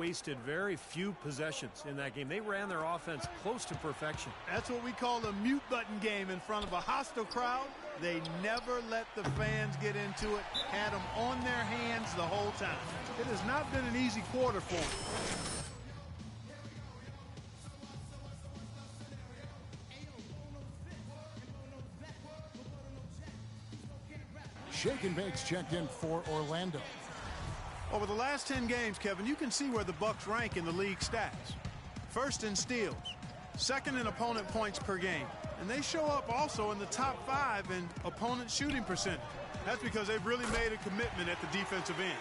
wasted very few possessions in that game. They ran their offense close to perfection. That's what we call a mute button game in front of a hostile crowd. They never let the fans get into it, had them on their hands the whole time. It has not been an easy quarter for them. Shake and Bake's checked in for Orlando. Over the last 10 games, Kevin, you can see where the Bucks rank in the league stats. First in steals, second in opponent points per game, and they show up also in the top 5 in opponent shooting percentage. That's because they've really made a commitment at the defensive end.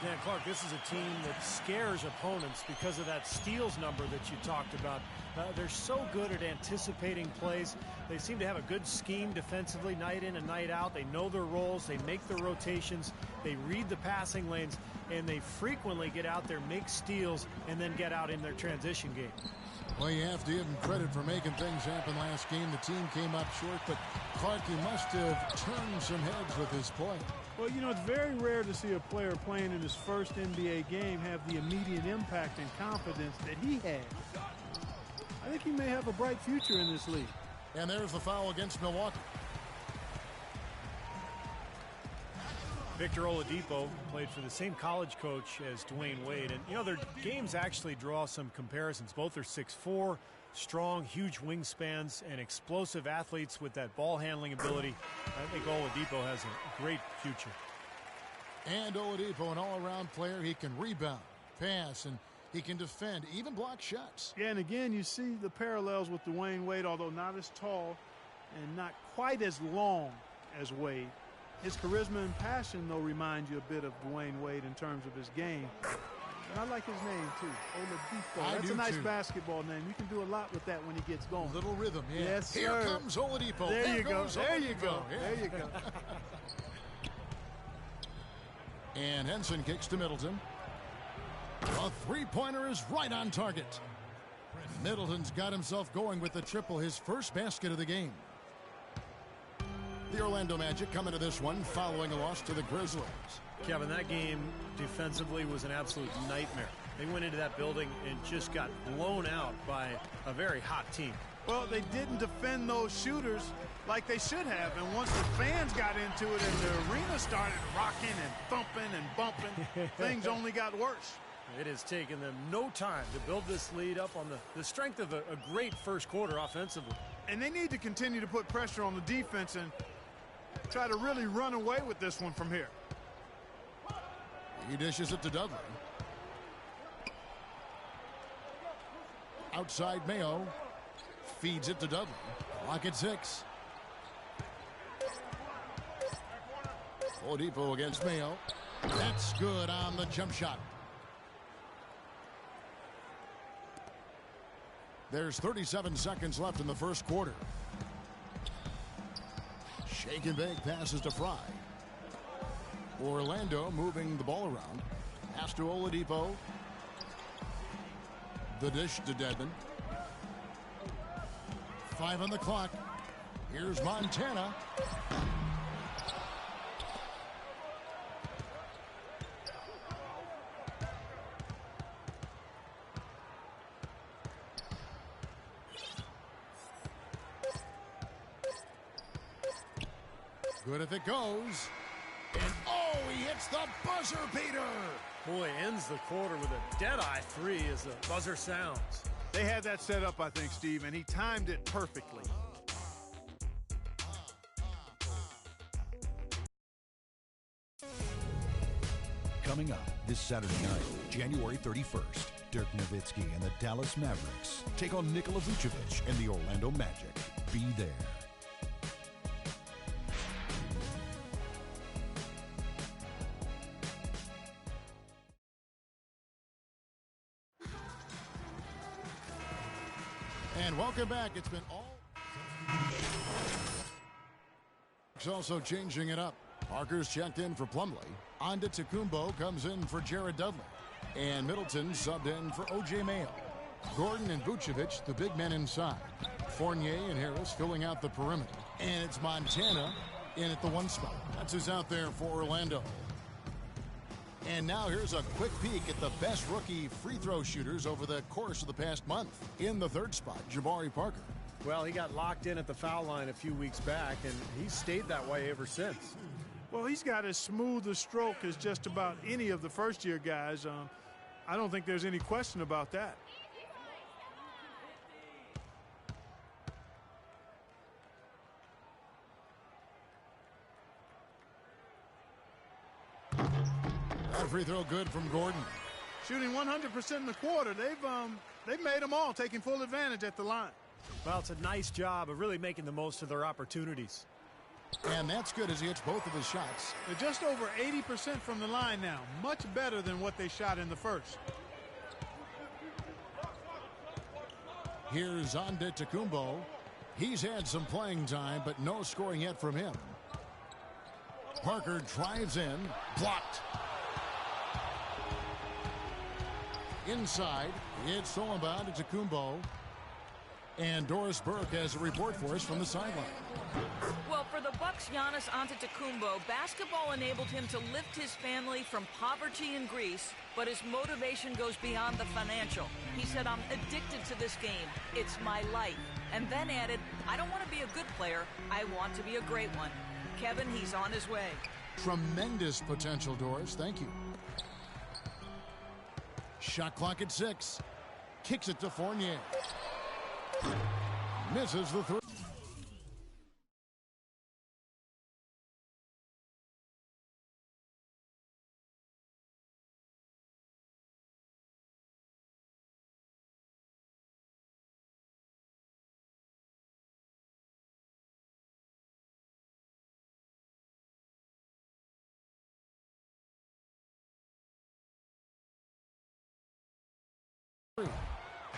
Dan Clark, this is a team that scares opponents because of that steals number that you talked about. They're so good at anticipating plays. They seem to have a good scheme defensively night in and night out. They know their roles. They make their rotations. They read the passing lanes, and they frequently get out there, make steals, and then get out in their transition game. Well, you have to give him credit for making things happen last game. The team came up short, but Clark, he must have turned some heads with his play. Well, you know, it's very rare to see a player playing in his first NBA game have the immediate impact and confidence that he had. I think he may have a bright future in this league. And there's the foul against Milwaukee. Victor Oladipo played for the same college coach as Dwayne Wade. And, you know, their games actually draw some comparisons. Both are 6'4", strong, huge wingspans, and explosive athletes with that ball handling ability. I think Oladipo has a great future. And Oladipo, an all-around player. He can rebound, pass, and he can defend, even block shots. Yeah, and again, you see the parallels with Dwayne Wade, although not as tall and not quite as long as Wade. His charisma and passion, though, remind you a bit of Dwayne Wade in terms of his game. And I like his name, too, Oladipo. That's a nice basketball name. You can do a lot with that when he gets going. A little rhythm, yeah. Yes, sir. Here comes Oladipo. There you go. There you Oladipo. go. Yeah. There you go. And Henson kicks to Middleton. A three-pointer is right on target. Middleton's got himself going with the triple, his first basket of the game. The Orlando Magic coming to this one following a loss to the Grizzlies. Kevin, that game defensively was an absolute nightmare. They went into that building and just got blown out by a very hot team. Well, they didn't defend those shooters like they should have. And once the fans got into it and the arena started rocking and thumping and bumping, things only got worse. It has taken them no time to build this lead up on the strength of a great first quarter offensively. And they need to continue to put pressure on the defense and try to really run away with this one from here. He dishes it to Dudley. Outside Mayo. Feeds it to Dudley. Clock at 6. Oladipo against Mayo. That's good on the jump shot. There's 37 seconds left in the first quarter. Shake and bake passes to Fry. Orlando moving the ball around. Pass to Oladipo. The dish to Dedmon. 5 on the clock. Here's Montana. Good if it goes. And oh, he hits the buzzer beater. Boy, ends the quarter with a dead-eye three as the buzzer sounds. They had that set up, I think, Steve, and he timed it perfectly. Coming up this Saturday night, January 31st, Dirk Nowitzki and the Dallas Mavericks take on Nikola Vucevic and the Orlando Magic. Be there. And welcome back. It's been all. It's also changing it up. Parker's checked in for Plumlee. Antetokounmpo comes in for Jared Dudley. And Middleton subbed in for O.J. Mayo. Gordon and Vucevic, the big men inside. Fournier and Harris filling out the perimeter. And it's Montana in at the 1 spot. That's who's out there for Orlando. And now here's a quick peek at the best rookie free throw shooters over the course of the past month. In the third spot, Jabari Parker. Well, he got locked in at the foul line a few weeks back, and he's stayed that way ever since. Well, he's got as smooth a stroke as just about any of the first-year guys. I don't think there's any question about that. That free throw good from Gordon. Shooting 100% in the quarter. They've made them all, taking full advantage at the line. Well, it's a nice job of really making the most of their opportunities. And that's good as he hits both of his shots. They're just over 80% from the line now. Much better than what they shot in the first. Here's Antetokounmpo. He's had some playing time, but no scoring yet from him. Parker drives in. Blocked. Inside, it's stolen by Antetokounmpo. And Doris Burke has a report for us from the sideline. Well, for the Bucks' Giannis Antetokounmpo, basketball enabled him to lift his family from poverty in Greece, but his motivation goes beyond the financial. He said, "I'm addicted to this game. It's my life." And then added, "I don't want to be a good player. I want to be a great one." Kevin, he's on his way. Tremendous potential, Doris. Thank you. Shot clock at 6. Kicks it to Fournier. Misses the three.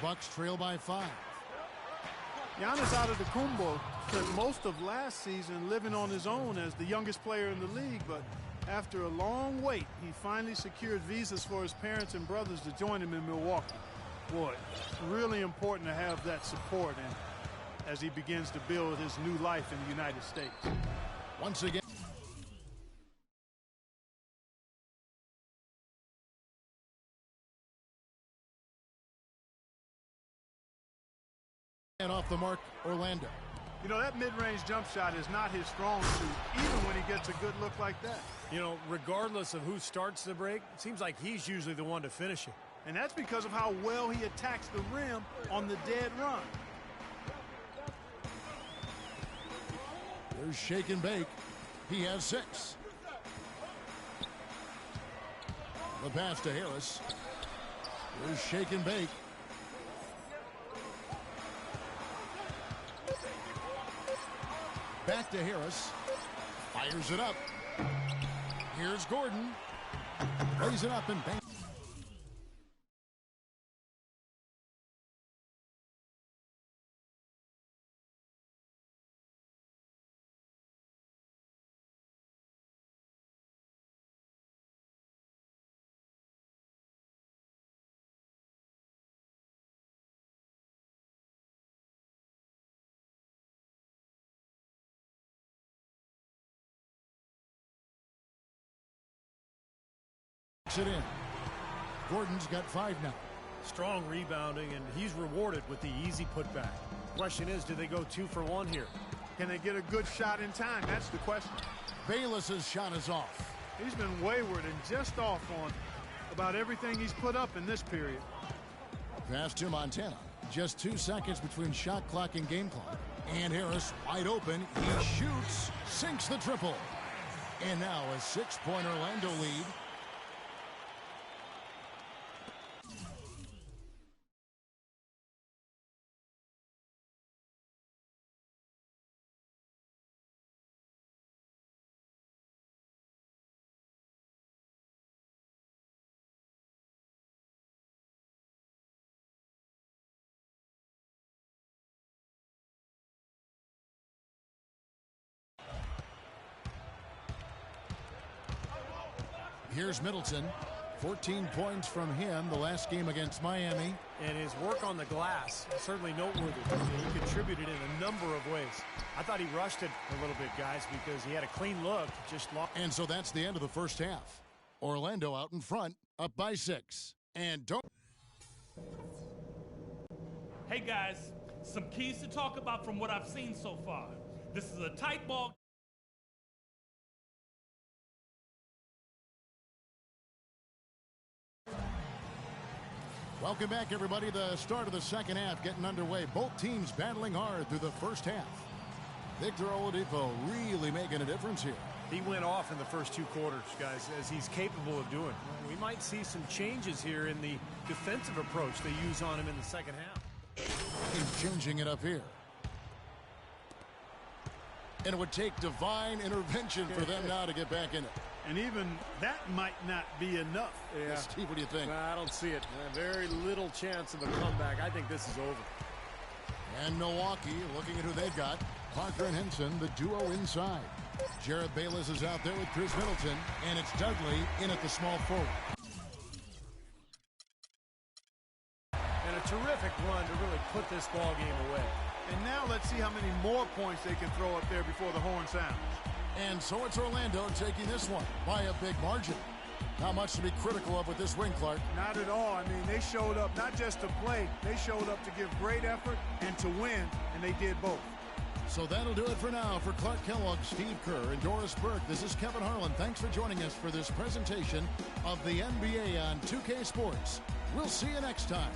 Bucks trail by 5. Giannis Antetokounmpo spent most of last season living on his own as the youngest player in the league, but after a long wait, he finally secured visas for his parents and brothers to join him in Milwaukee. Boy, really important to have that support and as he begins to build his new life in the United States. Once again. And off the mark, Orlando. You know, that mid-range jump shot is not his strong suit, even when he gets a good look like that. You know, regardless of who starts the break, it seems like he's usually the one to finish it. And that's because of how well he attacks the rim on the dead run. There's shake and bake. He has 6. The pass to Harris. There's shake and bake. Back to Harris. Fires it up. Here's Gordon. Lays it up and bangs. It in. Gordon's got 5 now. Strong rebounding, and he's rewarded with the easy putback. Question is, do they go 2 for 1 here? Can they get a good shot in time? That's the question. Bayless's shot is off. He's been wayward and just off on about everything he's put up in this period. Pass to Montana. Just 2 seconds between shot clock and game clock. And Harris wide open. He shoots, sinks the triple. And now a 6-point Orlando lead. Here's Middleton. 14 points from him the last game against Miami. And his work on the glass is certainly noteworthy. He contributed in a number of ways. I thought he rushed it a little bit, guys, because he had a clean look. Just lost. And so that's the end of the first half. Orlando out in front, up by 6. And don't. Hey guys, some keys to talk about from what I've seen so far. This is a tight ball. Welcome back, everybody. The start of the second half getting underway. Both teams battling hard through the first half. Victor Oladipo really making a difference here. He went off in the first 2 quarters, guys, as he's capable of doing. We might see some changes here in the defensive approach they use on him in the second half. He's changing it up here. And it would take divine intervention for them now to get back in it. And even that might not be enough. Yeah. Steve, what do you think? I don't see it. Very little chance of a comeback. I think this is over. And Milwaukee looking at who they've got. Parker and Henson, the duo inside. Jared Bayless is out there with Chris Middleton. And it's Dudley in at the small forward. And a terrific run to really put this ball game away. And now let's see how many more points they can throw up there before the horn sounds. And so it's Orlando taking this one by a big margin. Not much to be critical of with this win, Clark. Not at all. I mean, they showed up not just to play, they showed up to give great effort and to win, and they did both. So that'll do it for now. For Clark Kellogg, Steve Kerr, and Doris Burke, this is Kevin Harlan. Thanks for joining us for this presentation of the NBA on 2K Sports. We'll see you next time.